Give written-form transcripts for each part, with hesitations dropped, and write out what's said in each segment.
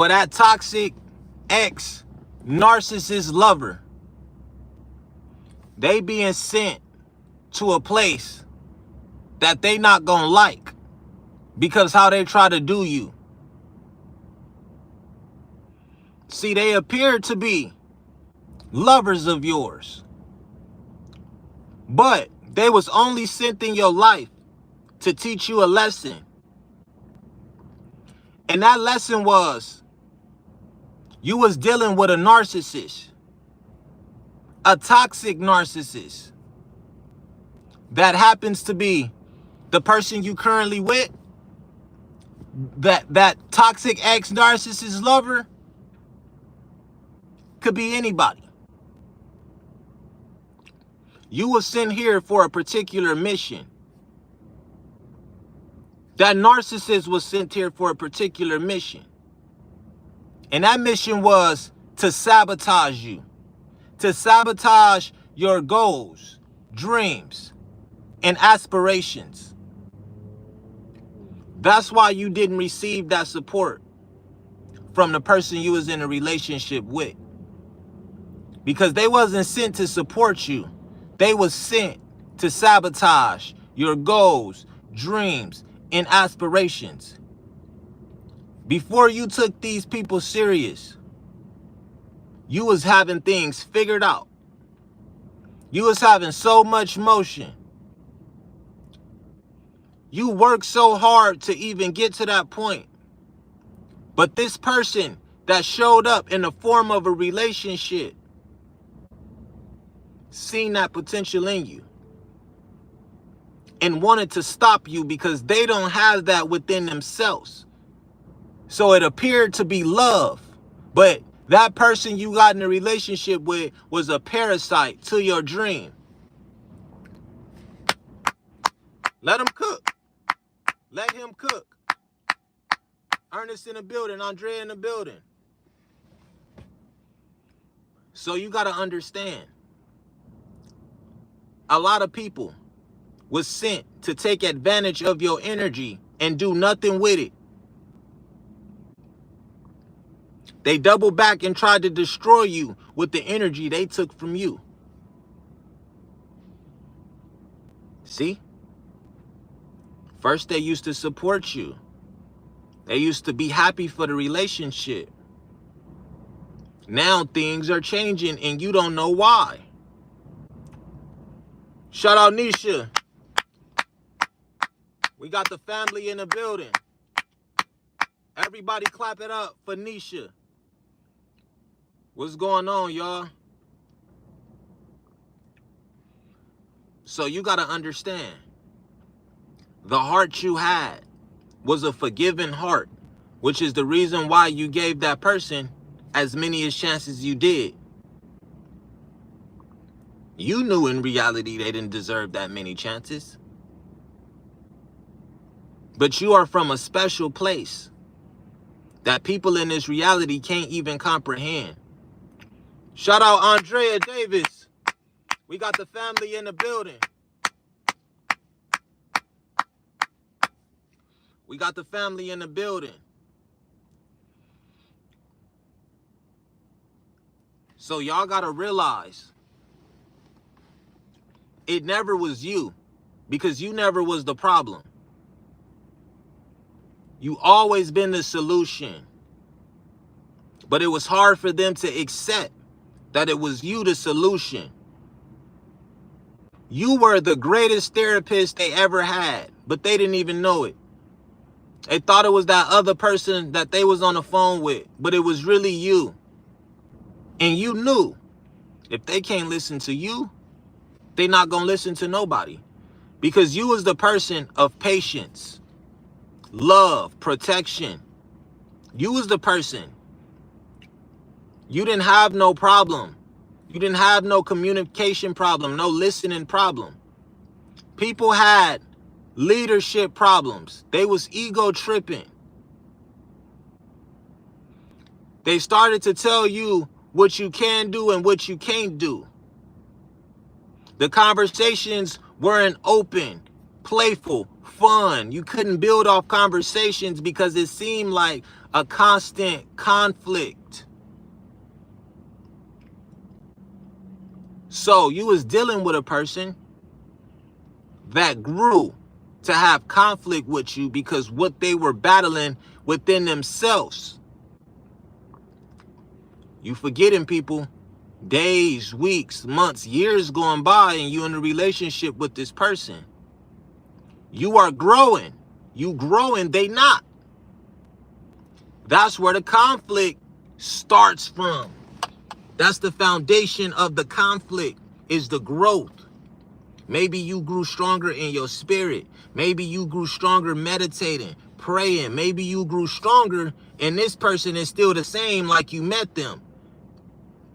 for that toxic ex narcissist lover. They being sent to a place that they not gonna like because how they try to do you. See, they appear to be lovers of yours, but they was only sent in your life to teach you a lesson. And that lesson was you was dealing with a narcissist, a toxic narcissist that happens to be the person you currently with, that toxic ex narcissist lover could be anybody. You were sent here for a particular mission. That narcissist was sent here for a particular mission. And that mission was to sabotage you, to sabotage your goals, dreams, and aspirations. That's why you didn't receive that support from the person you was in a relationship with. Because they wasn't sent to support you. They was sent to sabotage your goals, dreams, and aspirations. Before you took these people serious, you was having things figured out. You was having so much motion. You worked so hard to even get to that point. But this person that showed up in the form of a relationship seen that potential in you and wanted to stop you because they don't have that within themselves. So it appeared to be love, but that person you got in a relationship with was a parasite to your dream. Let him cook. Let him cook. Ernest in the building, Andrea in the building. So you got to understand, a lot of people was sent to take advantage of your energy and do nothing with it. They doubled back and tried to destroy you with the energy they took from you. See? First, they used to support you. They used to be happy for the relationship. Now things are changing and you don't know why. Shout out Nisha. We got the family in the building. Everybody clap it up for Nisha. What's going on, y'all? So you got to understand, the heart you had was a forgiving heart, which is the reason why you gave that person as many as chances you did. You knew in reality they didn't deserve that many chances. But you are from a special place that people in this reality can't even comprehend. Shout out Andrea Davis. We got the family in the building. We got the family in the building. So y'all got to realize, it never was you, because you never was the problem. You always been the solution. But it was hard for them to accept that it was you the solution. You were the greatest therapist they ever had, but they didn't even know it. They thought it was that other person that they was on the phone with, but it was really you. And you knew if they can't listen to you, they're not going to listen to nobody. Because you was the person of patience, love, protection. You was the person. You didn't have no problem. You didn't have no communication problem, no listening problem. People had leadership problems. They was ego tripping. They started to tell you what you can do and what you can't do. The conversations weren't open, playful, fun. You couldn't build off conversations because it seemed like a constant conflict. So you was dealing with a person that grew to have conflict with you because what they were battling within themselves. You forgetting, people, days, weeks, months, years going by and you in a relationship with this person. You are growing. You growing, they not. That's where the conflict starts from. That's the foundation of the conflict, is the growth. Maybe you grew stronger in your spirit. Maybe you grew stronger meditating, praying. Maybe you grew stronger and this person is still the same like you met them.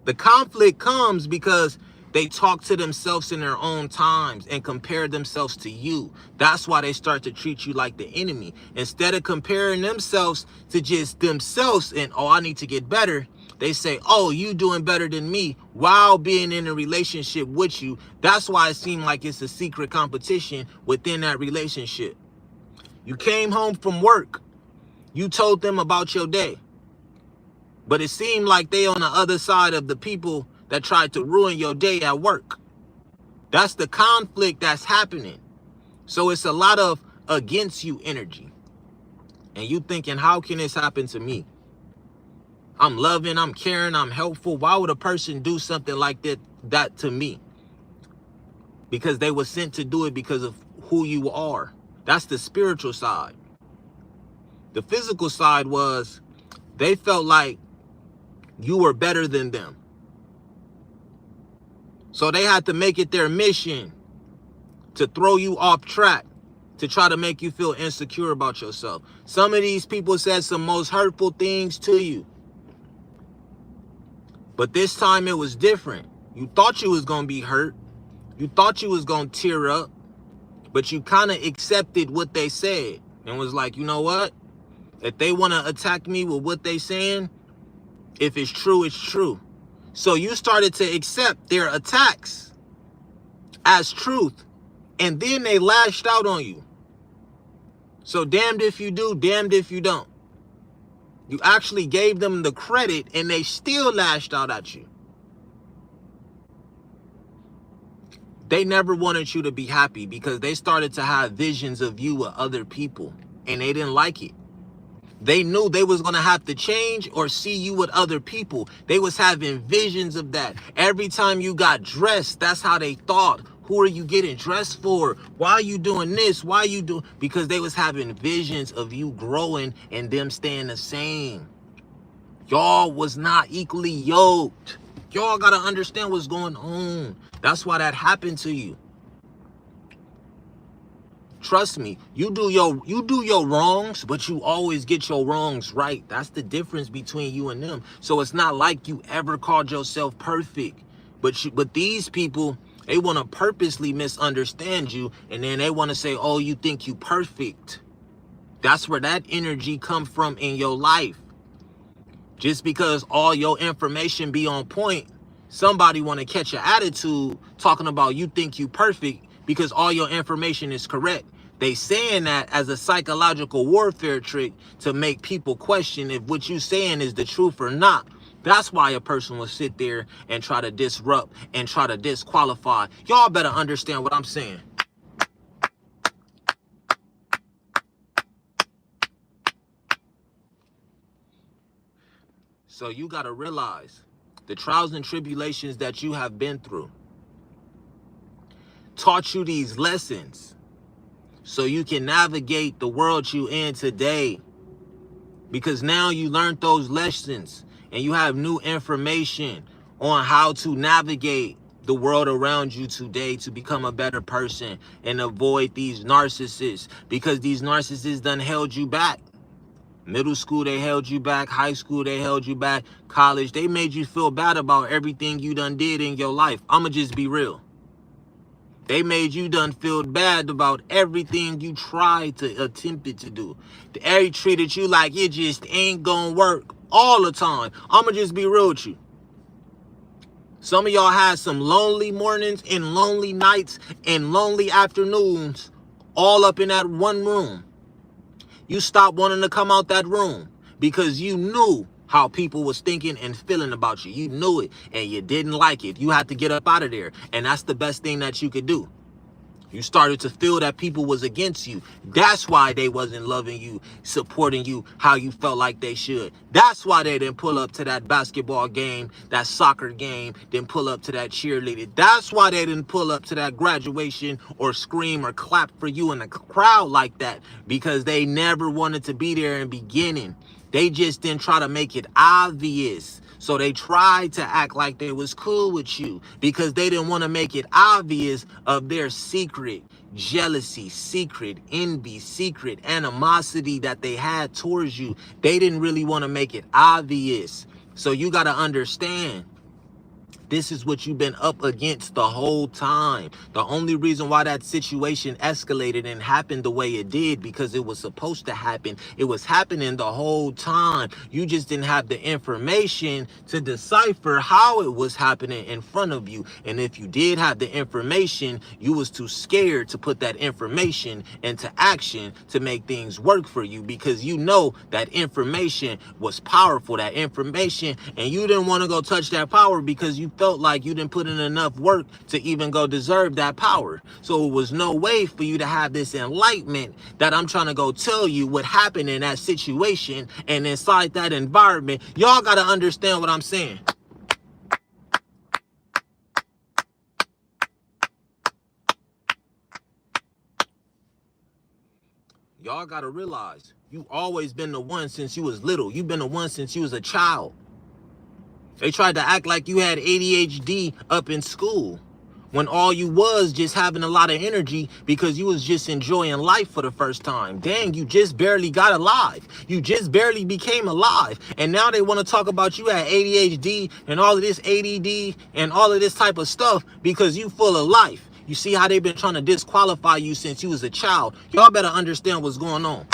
The conflict comes because they talk to themselves in their own times and compare themselves to you. That's why they start to treat you like the enemy. Instead of comparing themselves to just themselves and, oh, I need to get better, they say, oh, you doing better than me while being in a relationship with you. That's why it seems like it's a secret competition within that relationship. You came home from work. You told them about your day. But it seemed like they on the other side of the people that tried to ruin your day at work. That's the conflict that's happening. So it's a lot of against you energy. And you thinking, how can this happen to me? I'm loving, I'm caring, I'm helpful. Why would a person do something like that to me? Because they were sent to do it because of who you are. That's the spiritual side. The physical side was they felt like you were better than them. So they had to make it their mission to throw you off track, to try to make you feel insecure about yourself. Some of these people said some most hurtful things to you. But this time it was different. You thought you was going to be hurt. You thought you was going to tear up. But you kind of accepted what they said and was like, you know what? If they want to attack me with what they saying, if it's true, it's true. So you started to accept their attacks as truth. And then they lashed out on you. So damned if you do, damned if you don't. You actually gave them the credit and they still lashed out at you. They never wanted you to be happy because they started to have visions of you with other people and they didn't like it. They knew they was going to have to change or see you with other people. They was having visions of that. Every time you got dressed, that's how they thought. Who are you getting dressed for? Why are you doing this? Why are you doing? Because they was having visions of you growing and them staying the same. Y'all was not equally yoked. Y'all got to understand what's going on. That's why that happened to you. Trust me, you do your wrongs, but you always get your wrongs right. That's the difference between you and them. So it's not like you ever called yourself perfect. But these people, they want to purposely misunderstand you, and then they want to say, oh, you think you perfect. That's where that energy come from in your life. Just because all your information be on point, somebody want to catch your attitude talking about you think you perfect because all your information is correct. They saying that as a psychological warfare trick to make people question if what you saying is the truth or not. That's why a person will sit there and try to disrupt and try to disqualify. Y'all better understand what I'm saying. So you got to realize the trials and tribulations that you have been through taught you these lessons so you can navigate the world you in today. Because now you learned those lessons and you have new information on how to navigate the world around you today to become a better person and avoid these narcissists, because these narcissists done held you back. Middle school, they held you back. High school, they held you back. College, they made you feel bad about everything you done did in your life. I'ma just be real. They made you done feel bad about everything you tried to attempted to do. They treated you like it just ain't gonna work all the time. I'ma just be real with you. Some of y'all had some lonely mornings and lonely nights and lonely afternoons all up in that one room. You stopped wanting to come out that room because you knew how people was thinking and feeling about you. You knew it and you didn't like it. You had to get up out of there. And that's the best thing that you could do. You started to feel that people was against you. That's why they wasn't loving you, supporting you how you felt like they should. That's why they didn't pull up to that basketball game, that soccer game, didn't pull up to that cheerleader. That's why they didn't pull up to that graduation or scream or clap for you in the crowd like that, because they never wanted to be there in the beginning. They just didn't try to make it obvious. So they tried to act like they was cool with you because they didn't want to make it obvious of their secret jealousy, secret envy, secret animosity that they had towards you. They didn't really want to make it obvious. So you got to understand, this is what you've been up against the whole time. The only reason why that situation escalated and happened the way it did, because it was supposed to happen. It was happening the whole time. You just didn't have the information to decipher how it was happening in front of you. And if you did have the information, you was too scared to put that information into action to make things work for you, because you know that information was powerful, that information, and you didn't want to go touch that power because you felt like you didn't put in enough work to even go deserve that power. So it was no way for you to have this enlightenment that I'm trying to go tell you what happened in that situation and inside that environment. Y'all got to understand what I'm saying. Y'all got to realize, you always been the one since you was little. You've been the one since you was a child. They tried to act like you had ADHD up in school when all you was just having a lot of energy because you was just enjoying life for the first time. Dang, you just barely got alive. You just barely became alive. And now they want to talk about you had ADHD and all of this ADD and all of this type of stuff because you full of life. You see how they've been trying to disqualify you since you was a child. Y'all better understand what's going on.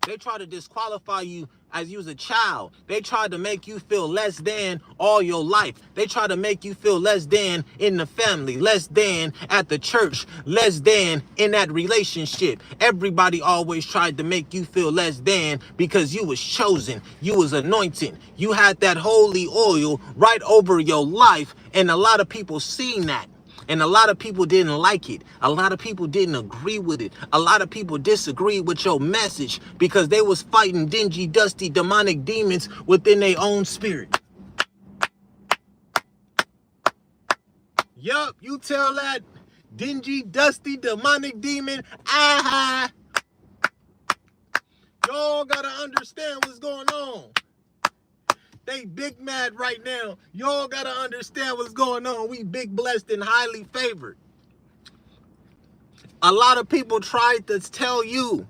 They try to disqualify you as you was a child. They tried to make you feel less than all your life. They tried to make you feel less than in the family, less than at the church, less than in that relationship. Everybody always tried to make you feel less than because you was chosen, you was anointed, you had that holy oil right over your life, and a lot of people seen that. And a lot of people didn't like it. A lot of people didn't agree with it. A lot of people disagreed with your message because they was fighting dingy, dusty, demonic demons within their own spirit. Yup, you tell that dingy, dusty, demonic demon, aha. Y'all gotta understand what's going on. They big mad right now. Y'all gotta understand what's going on. We big blessed and highly favored. A lot of people tried to tell you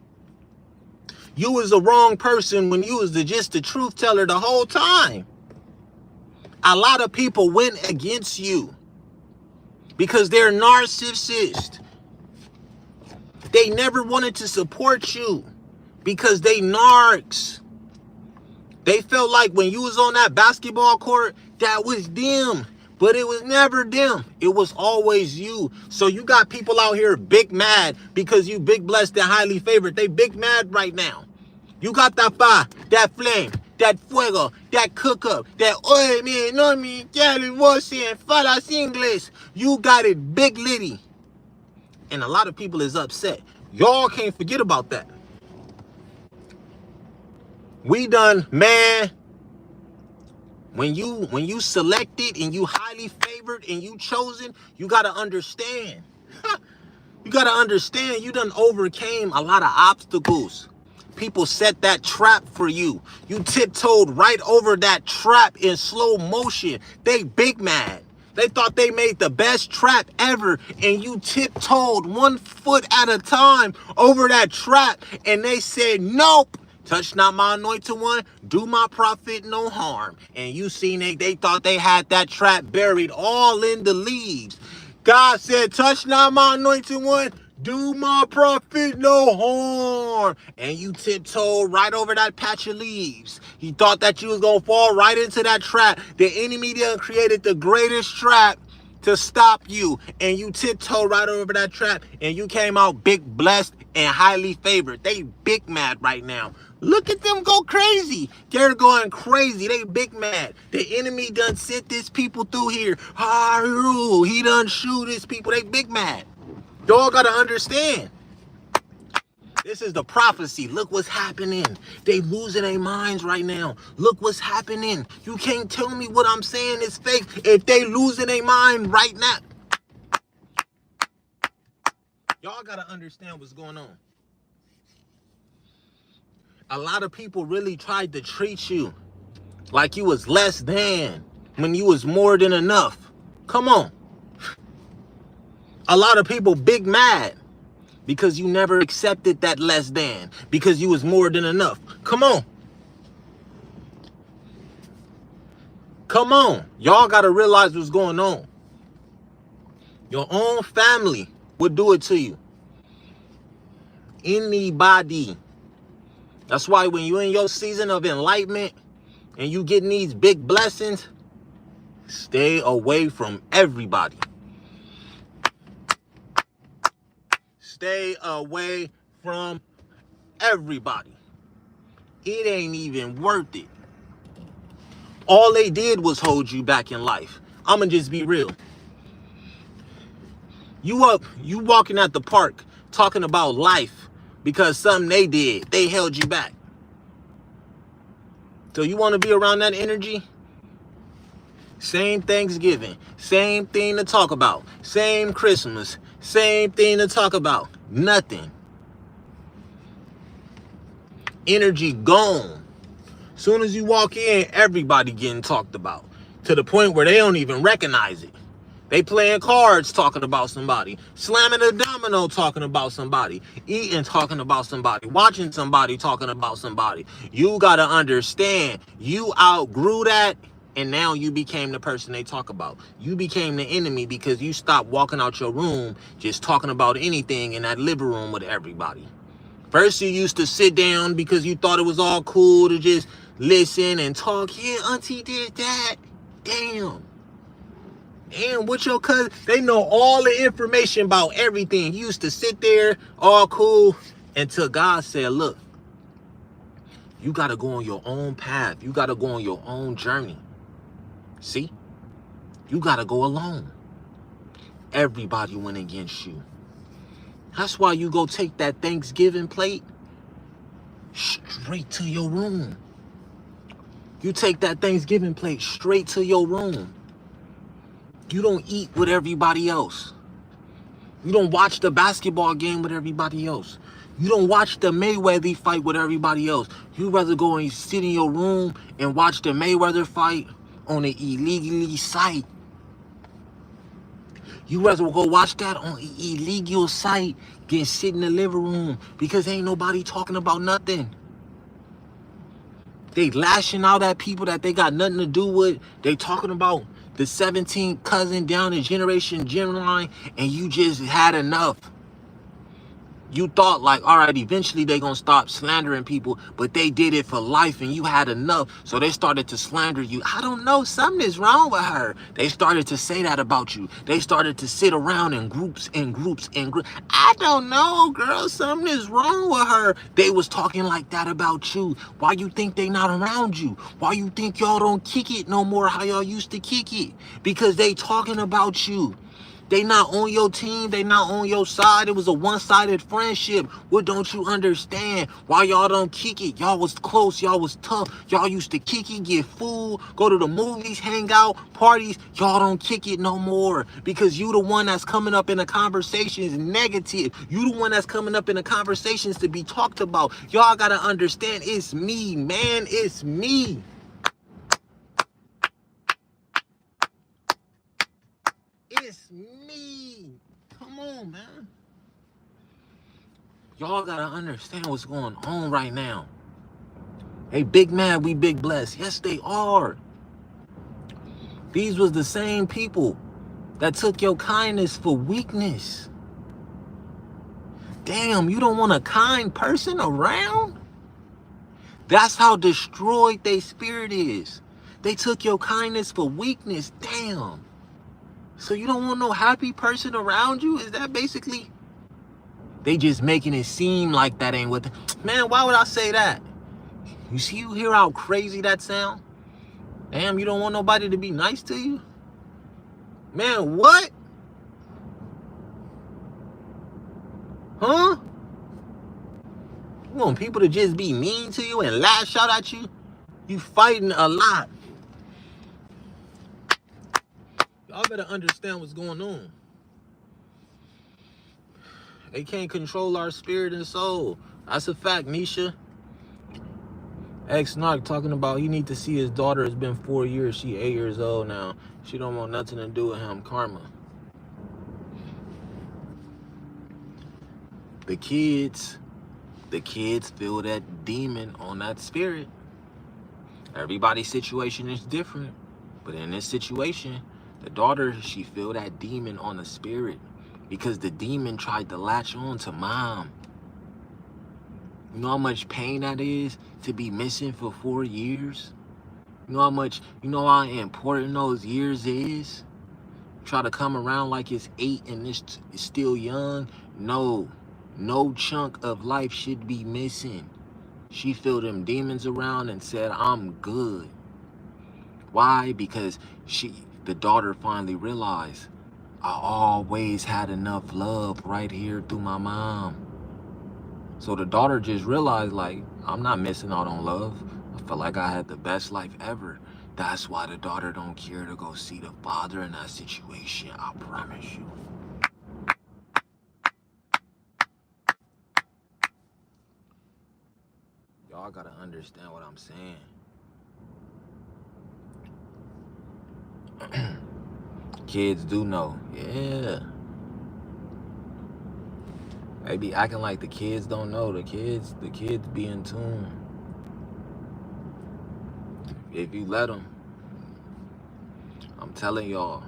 you was the wrong person when you was just the truth teller the whole time. A lot of people went against you because they're narcissists. They never wanted to support you because they narcs. They felt like when you was on that basketball court, that was them. But it was never them. It was always you. So you got people out here big mad because you big blessed and highly favored. They big mad right now. You got that fire, that flame, that fuego, that cook up, that oil, man, no me, Kelly, washing, falas English. You got it big litty. And a lot of people is upset. Y'all can't forget about that. We done, man, when you selected and you highly favored and you chosen, you got to understand. You got to understand you done overcame a lot of obstacles. People set that trap for you. You tiptoed right over that trap in slow motion. They big mad. They thought they made the best trap ever, and you tiptoed 1 foot at a time over that trap, and they said, nope. Touch not my anointed one, do my prophet no harm. And you seen they thought they had that trap buried all in the leaves. God said, touch not my anointed one, do my prophet no harm. And you tiptoed right over that patch of leaves. He thought that you was going to fall right into that trap. The enemy done created the greatest trap to stop you, and you tiptoed right over that trap, and you came out big blessed and highly favored. They big mad right now. Look at them go crazy. They're going crazy. They big mad. The enemy done sent this people through here. He done shoot his people. They big mad. Y'all gotta understand. This is the prophecy. Look what's happening. They losing their minds right now. Look what's happening. You can't tell me what I'm saying is fake if they losing their mind right now. Y'all gotta understand what's going on. A lot of people really tried to treat you like you was less than when you was more than enough. Come on. A lot of people big mad because you never accepted that less than, because you was more than enough. Come on. Come on. Y'all got to realize what's going on. Your own family would do it to you. Anybody. That's why when you're in your season of enlightenment and you getting these big blessings, stay away from everybody. Stay away from everybody. It ain't even worth it. All they did was hold you back in life. I'ma just be real. You walking at the park talking about life because something they did, they held you back. So you want to be around that energy? Same Thanksgiving, same thing to talk about, same Christmas, same thing to talk about. Nothing. Energy gone. Soon as you walk in, everybody getting talked about to the point where they don't even recognize it. They playing cards talking about somebody, slamming a domino talking about somebody, eating talking about somebody, watching somebody talking about somebody. You got to understand, you outgrew that, and now you became the person they talk about. You became the enemy because you stopped walking out your room just talking about anything in that living room with everybody. First, you used to sit down because you thought it was all cool to just listen and talk. Yeah, auntie did that. Damn. And with your cousin, they know all the information about everything. You used to sit there, all cool, until God said, look, you got to go on your own path. You got to go on your own journey. See? You got to go alone. Everybody went against you. That's why you go take that Thanksgiving plate straight to your room. You take that Thanksgiving plate straight to your room. You don't eat with everybody else. You don't watch the basketball game with everybody else. You don't watch the Mayweather fight with everybody else. You rather go and sit in your room and watch the Mayweather fight on an illegally site. You rather go watch that on an illegal site than sit in the living room because ain't nobody talking about nothing. They lashing out at people that they got nothing to do with. They talking about the 17th cousin down the generation line, and you just had enough. You thought like, all right, eventually they gonna stop slandering people, but they did it for life and you had enough. So they started to slander you. I don't know, something is wrong with her. They started to say that about you. They started to sit around in groups and groups and groups. I don't know, girl, something is wrong with her. They was talking like that about you. Why you think they not around you? Why you think y'all don't kick it no more how y'all used to kick it? Because they talking about you. They not on your team. They not on your side. It was a one-sided friendship. What don't you understand? Why y'all don't kick it? Y'all was close. Y'all was tough. Y'all used to kick it, get food, go to the movies, hang out, parties. Y'all don't kick it no more because you the one that's coming up in the conversations negative. You the one that's coming up in the conversations to be talked about. Y'all got to understand it's me, man. It's me. It's me. Come on, man. Y'all gotta understand what's going on right now. They big mad, we big blessed. Yes, they are. These was the same people that took your kindness for weakness. Damn, you don't want a kind person around? That's how destroyed their spirit is. They took your kindness for weakness. Damn. So you don't want no happy person around you? Is that basically? They just making it seem like that ain't what. Man, why would I say that? You hear how crazy that sound? Damn, you don't want nobody to be nice to you? Man, what? Huh? You want people to just be mean to you and lash out at you? You fighting a lot. Y'all better understand what's going on. They can't control our spirit and soul. That's a fact, Nisha. Ex-Narc talking about he need to see his daughter. It's been 4 years. She 8 years old now. She don't want nothing to do with him. Karma. The kids feel that demon on that spirit. Everybody's situation is different. But in this situation, the daughter, she feel that demon on the spirit. Because the demon tried to latch on to mom. You know how much pain that is to be missing for 4 years? You know how important those years is? Try to come around like it's 8 and it's still young? No chunk of life should be missing. She feel them demons around and said, I'm good. Why? Because the daughter finally realized, I always had enough love right here through my mom. So the daughter just realized, like, I'm not missing out on love. I feel like I had the best life ever. That's why the daughter don't care to go see the father in that situation. I promise you. Y'all gotta understand what I'm saying. Kids do know. Yeah. They be acting like the kids don't know. The kids be in tune. If you let them. I'm telling y'all,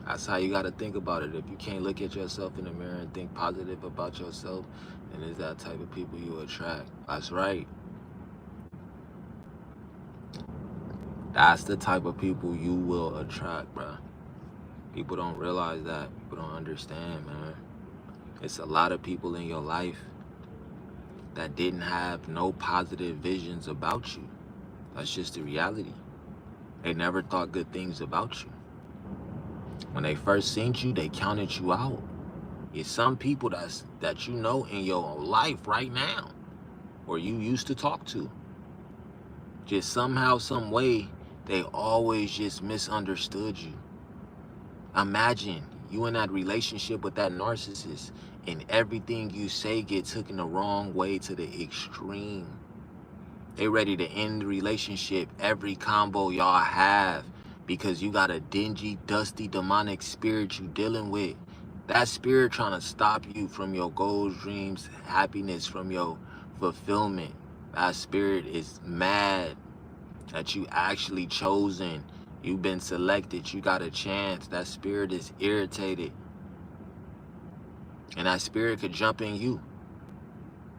that's how you got to think about it. If you can't look at yourself in the mirror and think positive about yourself, then it's that type of people you attract. That's right. That's the type of people you will attract, bro. People don't realize that. People don't understand, man. It's a lot of people in your life that didn't have no positive visions about you. That's just the reality. They never thought good things about you. When they first seen you, they counted you out. It's some people that you know in your life right now, or you used to talk to. Just somehow, some way, they always just misunderstood you. Imagine you in that relationship with that narcissist, and everything you say gets taken the wrong way to the extreme. They ready to end the relationship, every combo y'all have, because you got a dingy, dusty, demonic spirit you dealing with. That spirit trying to stop you from your goals, dreams, happiness, from your fulfillment. That spirit is mad that you actually chosen. You've been selected. You got a chance. That spirit is irritated. And that spirit could jump in you.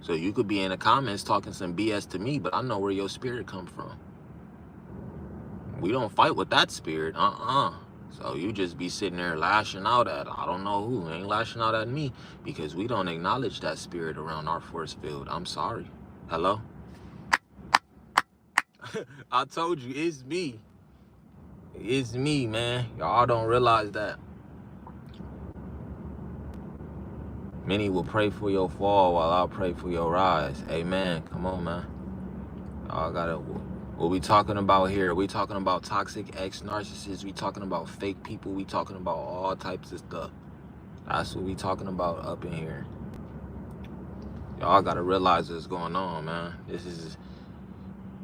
So you could be in the comments talking some BS to me, but I know where your spirit come from. We don't fight with that spirit. So you just be sitting there lashing out at, I don't know who, ain't lashing out at me, because we don't acknowledge that spirit around our force field. I'm sorry. Hello? I told you, it's me. It's me, man. Y'all don't realize that. Many will pray for your fall while I'll pray for your rise. Amen. Come on, man. Y'all gotta... What we talking about here? We talking about toxic ex-narcissists. We talking about fake people. We talking about all types of stuff. That's what we talking about up in here. Y'all gotta realize what's going on, man.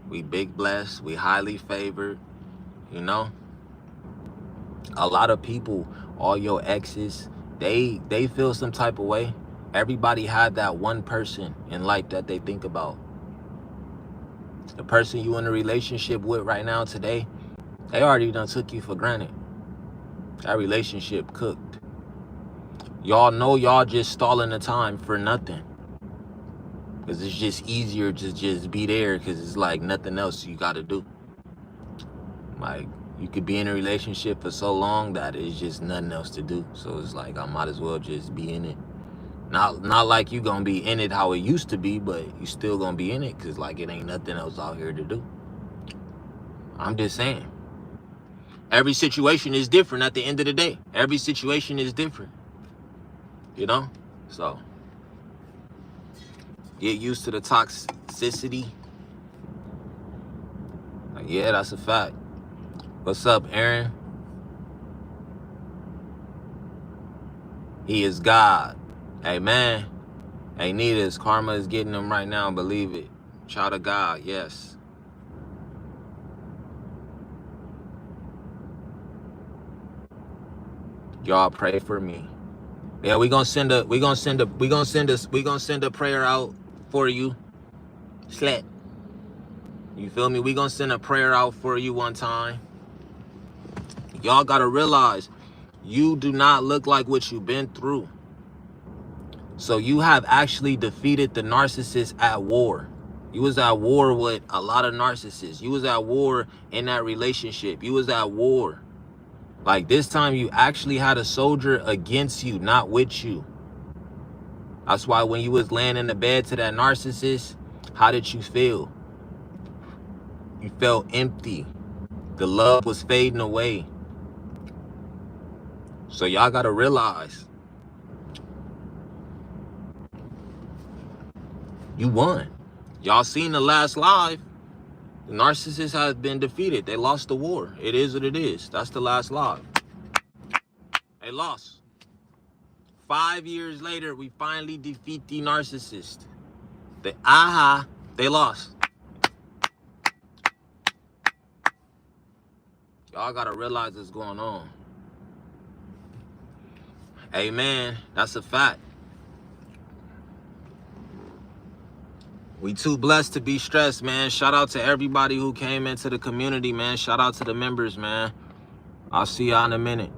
We big blessed. We highly favored. You know? A lot of people, all your exes, they feel some type of way. Everybody had that one person in life that they think about. The person you in a relationship with right now today, they already done took you for granted. That relationship cooked. Y'all know y'all just stalling the time for nothing. Because it's just easier to just be there, because it's like nothing else you got to do. Like, you could be in a relationship for so long that it's just nothing else to do. So it's like, I might as well just be in it. Not like you gonna be in it how it used to be, but you still gonna be in it because like it ain't nothing else out here to do. I'm just saying. Every situation is different at the end of the day. Every situation is different. You know? So get used to the toxicity. Like, yeah, that's a fact. What's up, Aaron? He is God. Amen. Hey, Nita's karma is getting them right now. Believe it. Child of God. Yes. Y'all pray for me. Yeah, we gonna send a prayer out for you. Slat. You feel me? We gonna send a prayer out for you one time. Y'all gotta realize you do not look like what you've been through. So you have actually defeated the narcissist at war. You was at war with a lot of narcissists. You was at war in that relationship. You was at war. Like this time you actually had a soldier against you, not with you. That's why when you was laying in the bed to that narcissist, how did you feel? You felt empty. The love was fading away. So y'all gotta realize you won. Y'all seen the last live. The narcissist has been defeated. They lost the war. It is what it is. That's the last live. They lost. 5 years later, we finally defeat the narcissist. They lost. Y'all gotta realize what's going on. Amen. That's a fact. We too blessed to be stressed, man. Shout out to everybody who came into the community, man. Shout out to the members, man. I'll see y'all in a minute.